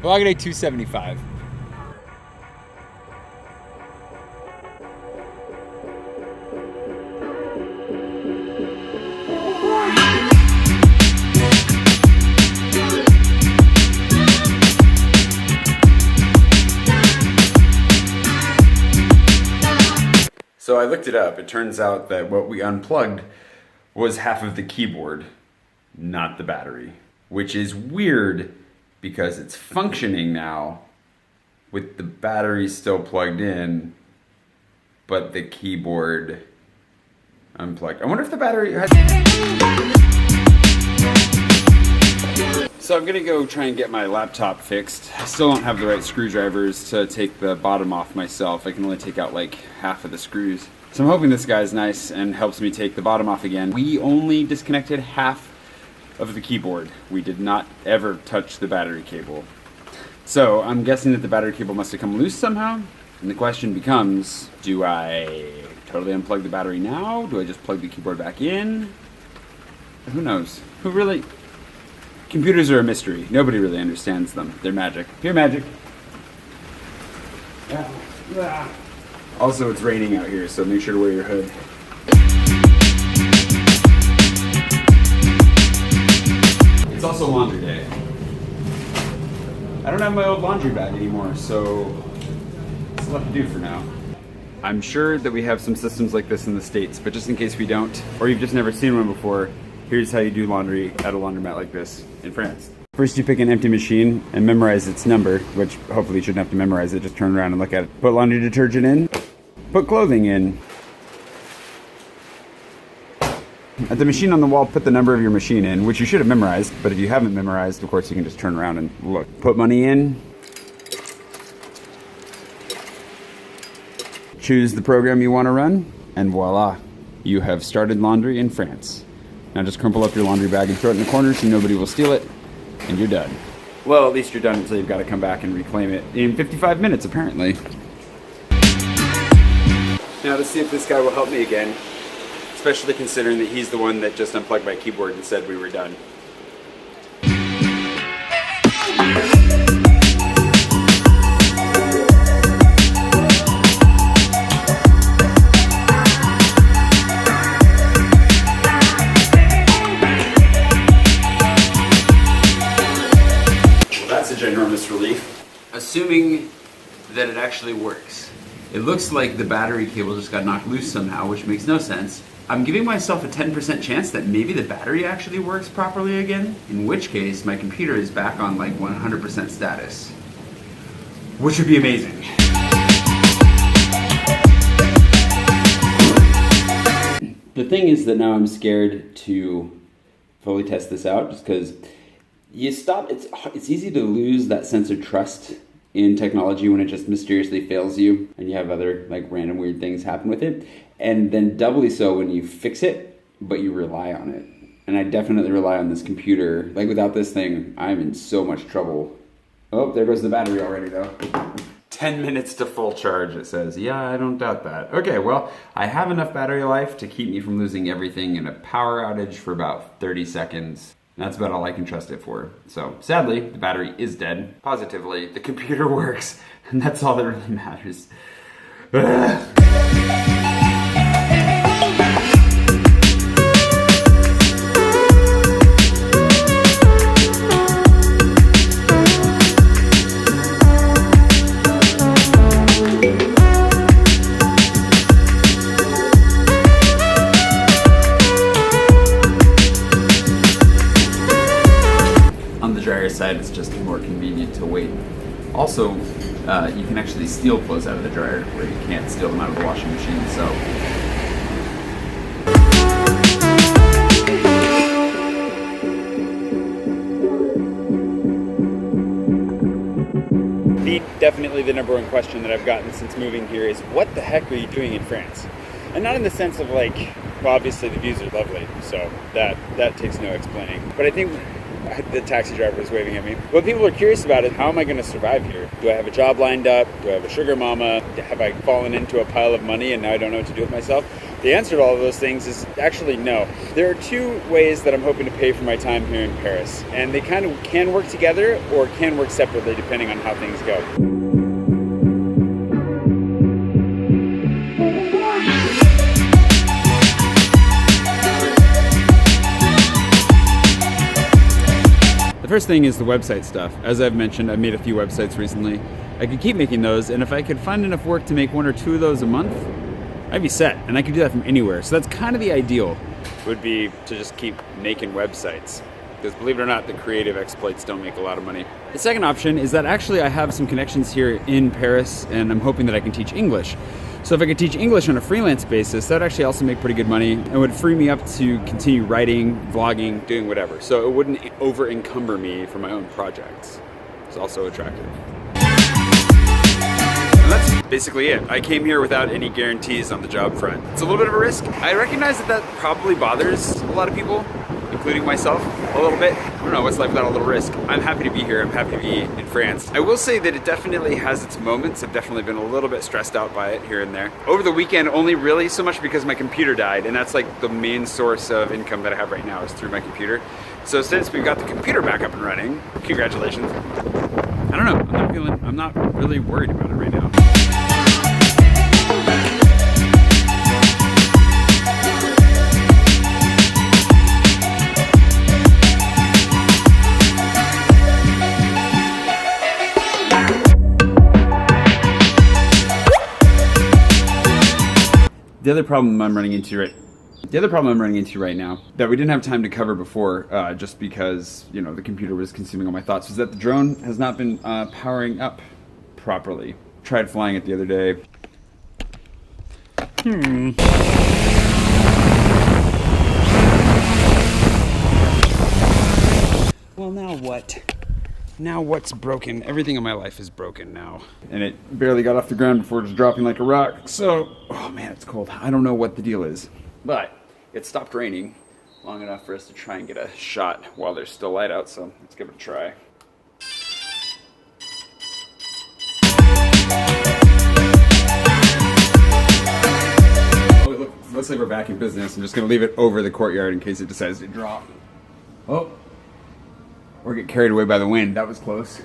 Vlogger 275. So I looked it up. It turns out that what we unplugged was half of the keyboard, not the battery, which is weird because it's functioning now with the battery still plugged in, but the keyboard unplugged. I wonder if the battery has... So I'm gonna go try and get my laptop fixed. I still don't have the right screwdrivers to take the bottom off myself. I can only take out like half of the screws. So I'm hoping this guy's nice and helps me take the bottom off again. We only disconnected half of the keyboard. We did not ever touch the battery cable. So I'm guessing that the battery cable must have come loose somehow. And the question becomes, do I totally unplug the battery now? Do I just plug the keyboard back in? Who knows? Who really... Computers are a mystery. Nobody really understands them. They're magic. Pure magic. Also, it's raining out here, so make sure to wear your hood. It's also laundry day. I don't have my old laundry bag anymore, so it's a lot to do for now. I'm sure that we have some systems like this in the States, but just in case we don't, or you've just never seen one before, here's how you do laundry at a laundromat like this in France. First you pick an empty machine and memorize its number, which hopefully you shouldn't have to memorize it, just turn around and look at it. Put laundry detergent in, put clothing in. At the machine on the wall, put the number of your machine in, which you should have memorized, but if you haven't memorized, of course you can just turn around and look. Put money in. Choose the program you want to run, and voila, you have started laundry in France. Now just crumple up your laundry bag and throw it in the corner so nobody will steal it, and you're done. Well, at least you're done until you've got to come back and reclaim it in 55 minutes, apparently. Now let's see if this guy will help me again, especially considering that he's the one that just unplugged my keyboard and said we were done. Ginormous relief. Assuming that it actually works. It looks like the battery cable just got knocked loose somehow, which makes no sense. I'm giving myself a 10% chance that maybe the battery actually works properly again, in which case my computer is back on like 100% status, which would be amazing. The thing is that now I'm scared to fully test this out just because it's easy to lose that sense of trust in technology when it just mysteriously fails you and you have other like random weird things happen with it, and then doubly so when you fix it but you rely on it. And I definitely rely on this computer. Like without this thing, I'm in so much trouble. Oh, there goes the battery already though. 10 minutes to full charge, it says. Yeah, I don't doubt that. Okay, well, I have enough battery life to keep me from losing everything in a power outage for about 30 seconds. That's about all I can trust it for. So sadly, the battery is dead. Positively, the computer works, and that's all that really matters. Side, it's just more convenient to wait. Also, you can actually steal clothes out of the dryer where you can't steal them out of the washing machine, so. Definitely the number one question that I've gotten since moving here is, what the heck are you doing in France? And not in the sense of like, well, obviously the views are lovely, so that takes no explaining. But I think the taxi driver was waving at me. What people are curious about is, how am I going to survive here? Do I have a job lined up? Do I have a sugar mama? Have I fallen into a pile of money and now I don't know what to do with myself? The answer to all of those things is actually no. There are two ways that I'm hoping to pay for my time here in Paris, and they kind of can work together or can work separately depending on how things go. The first thing is the website stuff. As I've mentioned, I've made a few websites recently. I could keep making those, and if I could find enough work to make 1 or 2 of those a month, I'd be set, and I could do that from anywhere. So that's kind of the ideal, would be to just keep making websites. Because believe it or not, the creative exploits don't make a lot of money. The second option is that actually I have some connections here in Paris, and I'm hoping that I can teach English. So if I could teach English on a freelance basis, that would actually also make pretty good money and would free me up to continue writing, vlogging, doing whatever. So it wouldn't over encumber me for my own projects. It's also attractive. And that's basically it. I came here without any guarantees on the job front. It's a little bit of a risk. I recognize that probably bothers a lot of people, including myself, a little bit. I don't know, what's life without a little risk? I'm happy to be here. I'm happy to be in France. I will say that it definitely has its moments. I've definitely been a little bit stressed out by it here and there. Over the weekend, only really so much because my computer died, and that's like the main source of income that I have right now is through my computer. So since we've got the computer back up and running, congratulations. I don't know, I'm not really worried about it right now. The other problem I'm running into right now that we didn't have time to cover before, just because the computer was consuming all my thoughts, was that the drone has not been powering up properly. Tried flying it the other day. Well, now what? Now what's broken? Everything in my life is broken now. And it barely got off the ground before it was dropping like a rock. So, oh man, it's cold. I don't know what the deal is. But it stopped raining long enough for us to try and get a shot while there's still light out. So let's give it a try. Oh, look, looks like we're back in business. I'm just going to leave it over the courtyard in case it decides to drop. Oh. Or get carried away by the wind. That was close.